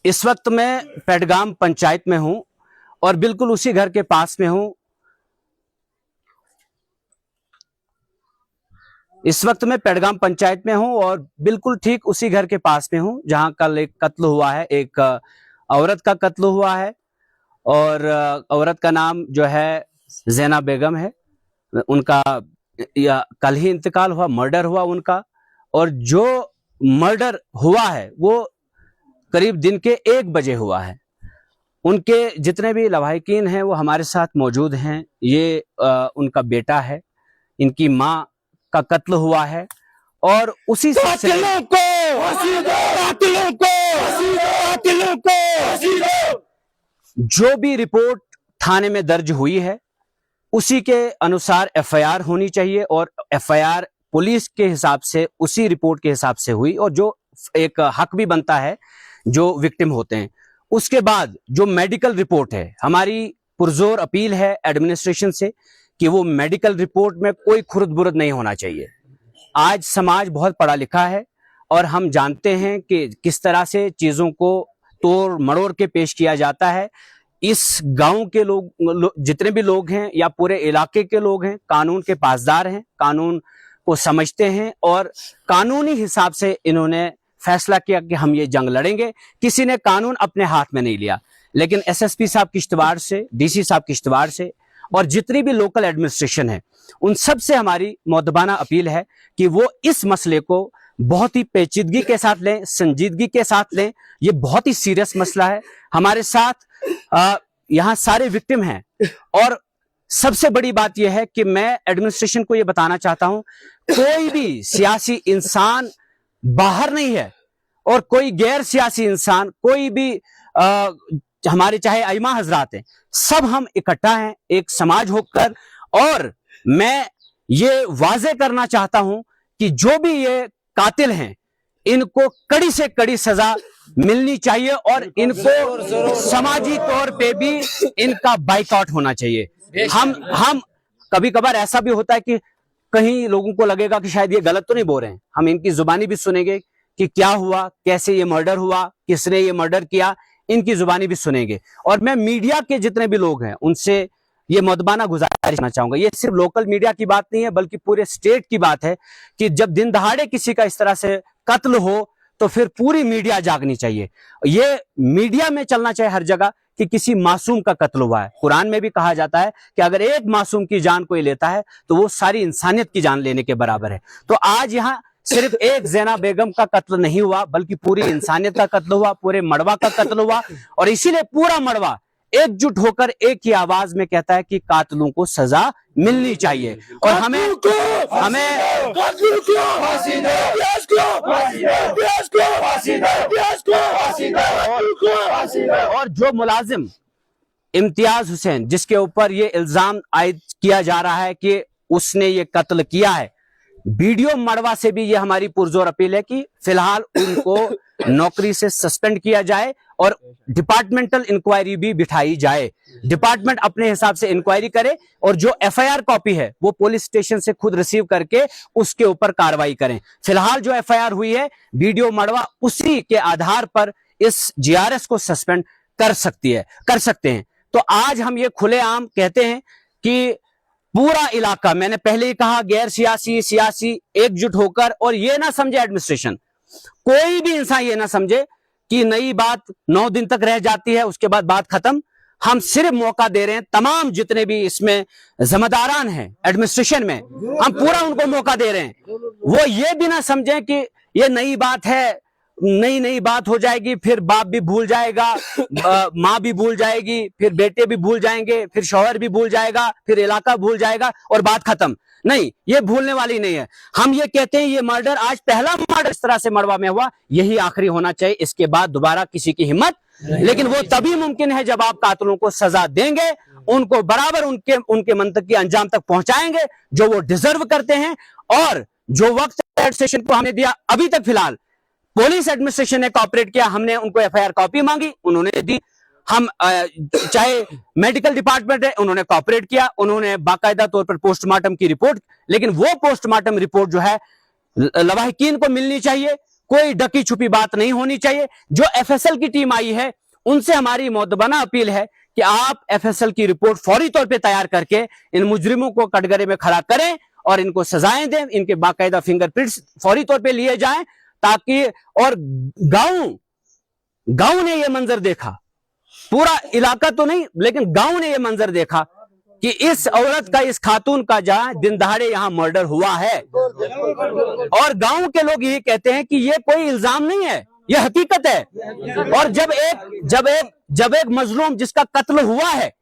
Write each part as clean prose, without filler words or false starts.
इस वक्त मैं पेडगाम पंचायत में हूं और बिल्कुल उसी घर के पास में हूं। इस वक्त मैं पेडगाम पंचायत में हूं और बिल्कुल ठीक उसी घर के पास में हूं जहां कल एक कत्ल हुआ है, एक औरत का कत्ल हुआ है और औरत का नाम जो है ज़ैना बेगम है। उनका कल ही इंतकाल हुआ, मर्डर हुआ उनका। और जो मर्डर हुआ है वो करीब दिन के 1 बजे हुआ है। उनके जितने भी लवाहिकीन हैं वो हमारे साथ मौजूद हैं। ये उनका बेटा है, इनकी माँ का कत्ल हुआ है और उसी सिलसिले जो भी रिपोर्ट थाने में दर्ज हुई है उसी के अनुसार एफआईआर होनी चाहिए और एफआईआर पुलिस के हिसाब से उसी रिपोर्ट के हिसाब से हुई और जो एक हक भी बनता है जो विक्टिम होते हैं। उसके बाद जो मेडिकल रिपोर्ट है, हमारी पुरजोर अपील है एडमिनिस्ट्रेशन से कि वो मेडिकल रिपोर्ट में कोई खुर्द बुर्द नहीं होना चाहिए। आज समाज बहुत पढ़ा लिखा है और हम जानते हैं कि किस तरह से चीजों को तोड़ मड़ोड़ के पेश किया जाता है। इस गांव के लोग जितने भी लोग हैं या पूरे इलाके के लोग हैं, कानून के पासदार हैं, कानून को समझते हैं और कानूनी हिसाब से इन्होंने फैसला किया कि हम ये जंग लड़ेंगे। किसी ने कानून अपने हाथ में नहीं लिया, लेकिन एसएसपी साहब किश्तवाड़ से, डीसी साहब किश्तवाड़ से और जितनी भी लोकल एडमिनिस्ट्रेशन है उन सब से हमारी मौदबाना अपील है कि वो इस मसले को बहुत ही पेचीदगी के साथ लें, संजीदगी के साथ लें। ये बहुत ही सीरियस मसला है। हमारे साथ यहाँ सारे विक्टिम हैं और सबसे बड़ी बात यह है कि मैं एडमिनिस्ट्रेशन को यह बताना चाहता हूं, कोई भी सियासी इंसान बाहर नहीं है और कोई गैर सियासी इंसान, कोई भी हमारे चाहे आइमा हजरात हैं, सब हम इकट्ठा हैं एक समाज होकर। और मैं ये वाजे करना चाहता हूं कि जो भी ये कातिल हैं इनको कड़ी से कड़ी सजा मिलनी चाहिए और इनको समाजी तौर पे भी इनका बाइकआउट होना चाहिए। हम कभी कभार ऐसा भी होता है कि कहीं लोगों को लगेगा कि शायद ये गलत तो नहीं बोल रहे हैं, हम इनकी जुबानी भी सुनेंगे कि क्या हुआ, कैसे ये मर्डर हुआ, किसने ये मर्डर किया, इनकी जुबानी भी सुनेंगे। और मैं मीडिया के जितने भी लोग हैं उनसे ये मौदबाना गुजारिश करना चाहूंगा, ये सिर्फ लोकल मीडिया की बात नहीं है बल्कि पूरे स्टेट की बात है कि जब दिन दहाड़े किसी का इस तरह से कत्ल हो तो फिर पूरी मीडिया जागनी चाहिए। ये मीडिया में चलना चाहिए हर जगह कि किसी मासूम का कत्ल हुआ है। कुरान में भी कहा जाता है कि अगर एक मासूम की जान कोई लेता है तो वो सारी इंसानियत की जान लेने के बराबर है। तो आज यहाँ सिर्फ एक ज़ैना बेगम का कत्ल नहीं हुआ बल्कि पूरी इंसानियत का कत्ल हुआ, पूरे मड़वा का कत्ल हुआ और इसीलिए पूरा मड़वा एकजुट होकर एक ही आवाज में कहता है कि कातिलों को सजा मिलनी चाहिए और हमें और जो मुलाजिम इम्तियाज हुसैन जिसके ऊपर ये इल्जाम आयद किया जा रहा है कि उसने ये कत्ल किया है, वीडियो मड़वा से भी ये हमारी पुरजोर अपील है कि फिलहाल उनको नौकरी से सस्पेंड किया जाए और डिपार्टमेंटल इंक्वायरी भी बिठाई जाए। डिपार्टमेंट अपने हिसाब से इंक्वायरी करे और जो एफआईआर कॉपी है वो पुलिस स्टेशन से खुद रिसीव करके उसके ऊपर कार्रवाई करें। फिलहाल जो एफआईआर हुई है वीडियो मड़वा उसी के आधार पर इस जीआरएस को सस्पेंड कर सकते हैं। तो आज हम ये खुलेआम कहते हैं कि पूरा इलाका, मैंने पहले ही कहा, गैर सियासी सियासी एकजुट होकर, और ये ना समझे एडमिनिस्ट्रेशन, कोई भी इंसान ये ना समझे कि नई बात 9 दिन तक रह जाती है उसके बाद बात खत्म। हम सिर्फ मौका दे रहे हैं, तमाम जितने भी इसमें जिम्मेदारान हैं एडमिनिस्ट्रेशन में, हम पूरा उनको मौका दे रहे हैं। वो ये भी ना समझें कि ये नई बात है, नई बात हो जाएगी, फिर बाप भी भूल जाएगा, माँ भी भूल जाएगी, फिर बेटे भी भूल जाएंगे, फिर शौहर भी भूल जाएगा, फिर इलाका भूल जाएगा और बात खत्म। नहीं, ये भूलने वाली नहीं है। हम ये कहते हैं ये मर्डर आज पहला मर्डर इस तरह से मड़वा में हुआ, यही आखिरी होना चाहिए। इसके बाद दोबारा किसी की हिम्मत, लेकिन वो तभी मुमकिन है जब आप कातिलों को सजा देंगे, उनको बराबर उनके मंतक के अंजाम तक पहुंचाएंगे जो वो डिजर्व करते हैं। और जो वक्त एडमिनिस्ट्रेशन को हमने दिया अभी तक, फिलहाल पुलिस एडमिनिस्ट्रेशन ने कोऑपरेट किया, हमने उनको एफआईआर कॉपी मांगी, उन्होंने दी। हम चाहे मेडिकल डिपार्टमेंट है, उन्होंने कोऑपरेट किया, उन्होंने बाकायदा तौर पर पोस्टमार्टम की रिपोर्ट, लेकिन वो पोस्टमार्टम रिपोर्ट जो है लवाहिकीन को मिलनी चाहिए। कोई ढकी छुपी बात नहीं होनी चाहिए। जो एफएसएल की टीम आई है उनसे हमारी मुद्दबाना अपील है कि आप एफएसएल की रिपोर्ट फौरी तौर पे तैयार करके इन मुजरिमों को कटघरे में खड़ा करें और इनको सजाएं दें, इनके बाकायदा फिंगरप्रिंट्स फौरी तौर पे लिए जाएं, ताकि और गांव ने यह मंजर देखा, पूरा इलाका तो नहीं लेकिन गांव ने यह मंजर देखा कि इस औरत का, इस खातून का जहां दिन दहाड़े यहां मर्डर हुआ है, और गांव के लोग ये कहते हैं कि ये कोई इल्जाम नहीं है, ये हकीकत है। और जब एक मजलूम जिसका कत्ल हुआ है,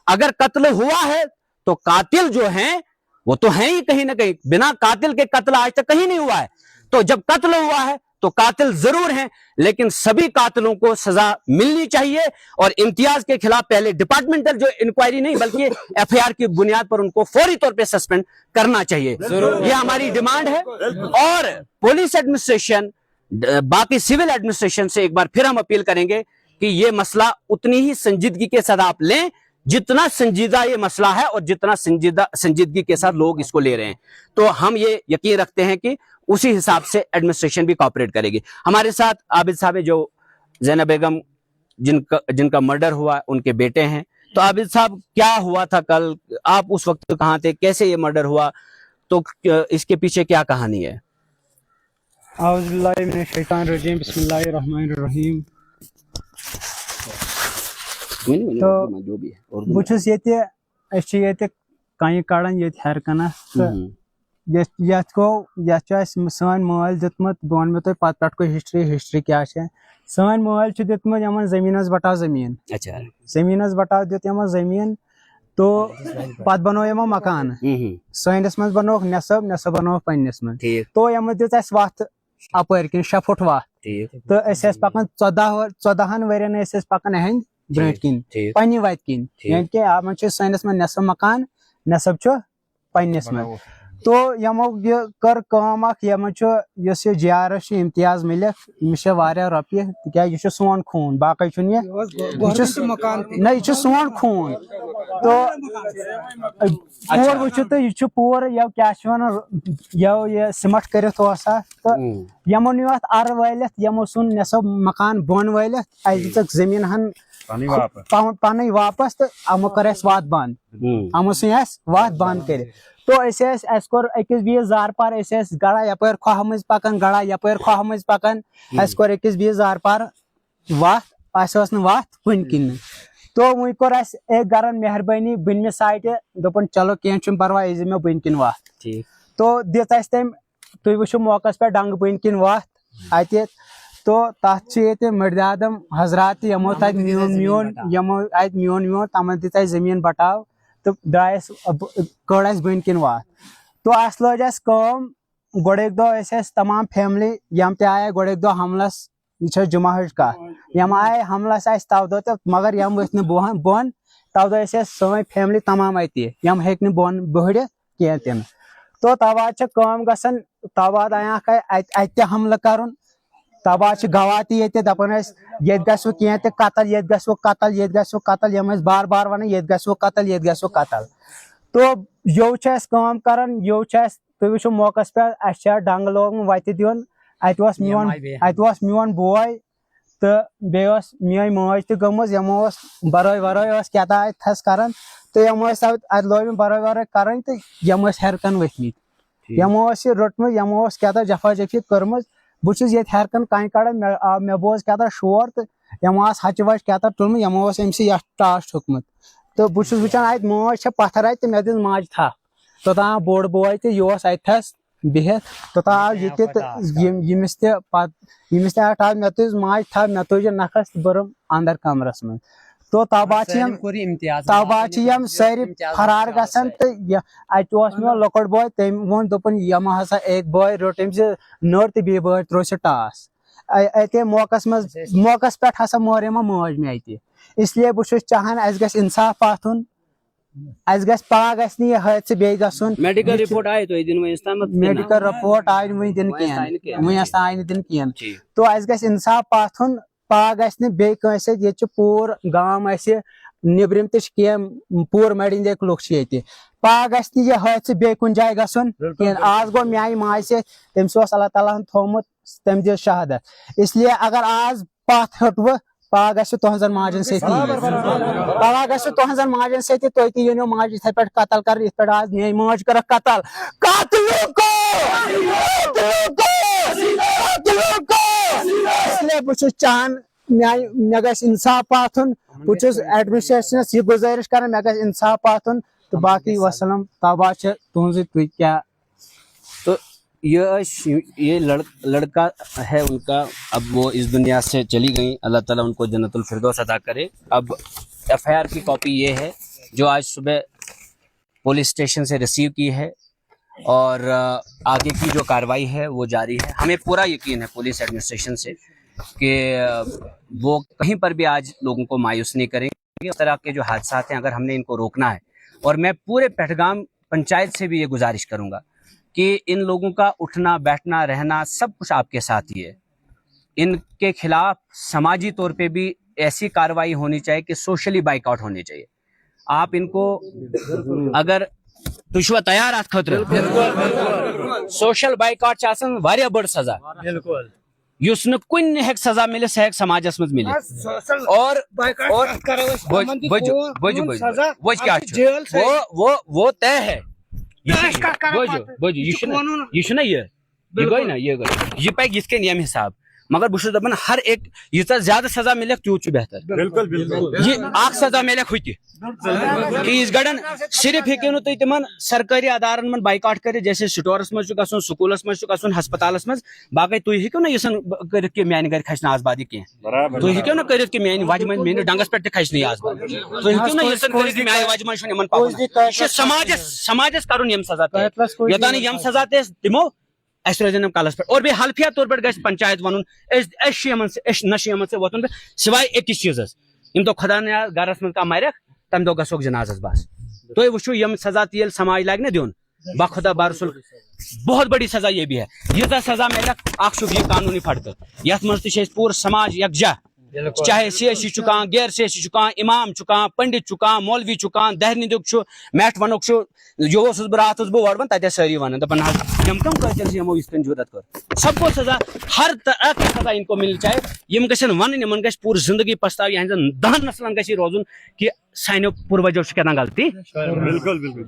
अगर कत्ल हुआ है तो कातिल जो हैं वो तो हैं ही कहीं ना कहीं, बिना कातिल के कत्ल आज तक कहीं नहीं हुआ है। तो जब कत्ल हुआ है तो कातिल जरूर हैं, लेकिन सभी कातिलों को सजा मिलनी चाहिए और इम्तियाज के खिलाफ पहले डिपार्टमेंटल जो इंक्वायरी नहीं बल्कि एफआईआर की बुनियाद पर उनको फौरी तौर पे सस्पेंड करना चाहिए। ये हमारी डिमांड है। और पुलिस एडमिनिस्ट्रेशन, बाकी सिविल एडमिनिस्ट्रेशन से एक बार फिर हम अपील करेंगे कि ये मसला उतनी ही संजीदगी के साथ आप लें जितना संजीदा ये मसला है और जितना संजीदगी के साथ लोग इसको ले रहे हैं। तो हम ये यकीन रखते हैं कि उसी हिसाब से एडमिनिस्ट्रेशन भी कोऑपरेट करेगी। हमारे साथ आबिद साहब जो ज़ैनब बेगम जिनका मर्डर हुआ, उनके बेटे हैं। तो आबिद साहब, क्या हुआ था कल, आप उस वक्त कहाँ थे, कैसे ये मर्डर हुआ, तो इसके पीछे क्या कहानी है? आउज़ुबिल्लाहि मिनश शैतानिर बिस्मिल्लाहिर रहमानिर रहीम। तो बुछुस येते अछि येते काई काड़न येते हर कना यथ को सान मोबाइल दितमत बोन में तो पत पट को हिस्ट्री क्या है। सान मोबाइल छ दितमत यमन जमीनस बटाव जमीन, अच्छा जमीनस बटाव दित यमन जमीन, तो पत बनो यमो मकान साइंस में बनो नेसब बनो पन्नस में, तो यम दित अस वत अपर किन 6 फुट वत, तो अस पकन 14 वरियन अस पकन अहंद ब्रट किन पन्नी वत किन, यानी कि आम साइंस में नेसब मकान नेसब छ पन्नस में। तो यमो ये कर काम यम ये जियारस इम्तियाज मिलक यह रुपये क्या सोन खून बाकी यह सोन खून। तो पूर वो तो यह पूर यह क्या यह सिमट कर तो यमो नी अत अर वालित यमो सुन नेसब मकान बोन वालित अस जमीन हन पान वापस, तो अमो कर वात बंद, अमो सुन वात बंद कर। तो कोर अकिस बीस जार पार गड़ा यपर खोह मज पकन गड़ा यपर खोह मज पकन कोर अकिस बीस जार पार वत वत कुन किन। तो वही कोर एक गरन मेहरबानी बनमे साइड दोपन चलो कह परवाह मे बन किन वत, तो दित तम तुम वो मौकस पे डंग बन किन वत अत, तो तथ मर्दादम हजरात यमो मियोन तमन दित जमीन बटाव, तो द्रायस कड़ बन किन वत। तो अस लज कम गोड़े दो तमाम फैमिली यम ते आए गोड़े दो हमलस, यह जुमा कह यम आए हमलस तव दो, तो मगर यम वो बोन तव दो सोन फैमिली तमाम अत यम हे बोन बहड़ित कह तीन। तो तवाद गसन तवाद आया अत हमल कर, तवाद गवाह ते दपान ये गो कह कतल ये गो कतल ये गो कतल यम बार बार वन ये गो कतल ये गो कतल। तो यो कम कर यो तुम वो मौकस पे अस डंग लोग वत दिन अत मोन बोय तो बे मेरी मज तो गमज यमो बरय वरय क्या कर, तो यमो अत लोग बरय वरय कर, तो यम हरकन वथमित यमो रोटम यमो क्या जफा जफी कर्म। बहुत ये हरकन कह कड़न मे बोज क्या शोर, तो यमो हच वच क्या तुलम यमो अम टास ठुकमत। तो बहुत वचान अत मज पत्थर अत मे दिन माज थप, तोतान बोड़ बोय तो यह अथस बिहत, तोता आव यमिस आव मे तुज माज थप मे तुज नखस बरम अंदर कमरस में। तो तबाद सारी फरार गसन, तो अत मे लकड़ बोय तम वो दोपन यम हसा एक बोय रोट नर तो बे बोय त्रो टास अत मौकस पे हसा मोर यम मज मे अत। इसलिए बहुत चाहान अस गस इंसाफ आथुन, अस गस पा गस नी हादसे बे गसुन। मेडिकल रिपोर्ट आए तो दिन मेडिकल रिपोर्ट आय वन दिन वस आय दिन कह। तो अस गस इंसाफ आथुन, पा गस नी बे ये पूर गांव निब्रिम ते पूर मड़िंद लुक पा गि यह हादसे बे कुन जाए गसन कहें आज गो म्यान माज से तमिस अल्लाह ताला थोमुत तम दिस शहादत इसलिए अगर आज पथ हटव पा गहन माजन पा गहन माजन सत तुम तनो माज इत पे कतल कर इत पे आज मे माज कर कतल इसलिए बहुत चाहान मे ग इंसाफ पाथन बहुत एडमिनिस्ट्रेशनस यह गुजारिश कर मे ग इंसाफ पाथन तो बाकी वसलम तबा तुज तु क्या। तो ये लड़का है उनका, अब वो इस दुनिया से चली गई, अल्लाह ताला उनको जन्नतुल फिरदौस अता करे। अब एफआईआर की कॉपी ये है जो आज सुबह पुलिस स्टेशन से रिसीव की है और आगे की जो कार्रवाई है वो जारी है। हमें पूरा यकीन है पुलिस एडमिनिस्ट्रेशन से कि वो कहीं पर भी आज लोगों को मायूस नहीं करेंगे। इस तरह के जो हादसा हैं अगर हमने इनको रोकना है, और मैं पूरे पेठगाम पंचायत से भी ये गुजारिश करूंगा कि इन लोगों का उठना बैठना रहना सब कुछ आपके साथ ही है। इनके खिलाफ समाजी तौर पे भी ऐसी कार्रवाई होनी चाहिए कि सोशली बाइकआउट होनी चाहिए। आप इनको अगर तुम तैयार अत खतर सोशल बाइकआउट वारिया बड़ सजा युस न कुन हेक सजा मिले सह समाजस मज मिले और वो तय है ये गई ना ये पे यम हिसाब मगर बहुत दपान हर एक यीचा ज्यादा सजा मिले तूत बेहतर। बिल्कुल बिल्कुल ये आख सजा मिले हु तीस गड़न सिर्फ हेकु न तुम तिमन सरकारी अदारन मन बाइकआउट कर जैसे स्टोरस मज गसन स्कूलस मज गसन हस्पतालस मज बाकी तुम हेकु न यसन कर मेन गर खसन आजबादी कह तुम हेकु न कर मेन वजह मन मेन डंगस पे खसन आजबाद तुम हेकु न यसन कर मेन वजह मन समाजस कर यम सजा योतान यम सजा दिमो अस रोजन कलस पे और हल्फिया तौर पर गस पंचायत वन नशमन से वोतन सिवाय अकिस चीज यम दो खुदा ने गरस मज कह मरख तम दो गसोक जनाजस बस तुम वो यम सजा तेल समाज लाग न दिन बखुदा बारसुल बहुत बड़ी सजा ये भी है। यह सजा मिलक ये कानूनी फड़क यथ मज पूरा समाज यकजा चाहे सियासी चुका गैर सियासी चुका इमाम चुका पंडित चुका मौलवी चुका दहनिंदुक मेट वनुक यो बह रात बह वड़न तत सारी वन दपान यम कम कल्चर यमो इस जुदत कर सबको सजा हर तरह की सजा इनको मिलनी चाहिए। यम गन वन इन पूरी जिंदगी पछताव यह 10 नस्लन ग रोजन कि सानो पूर्वजों से क्या गलती। बिल्कुल बिल्कुल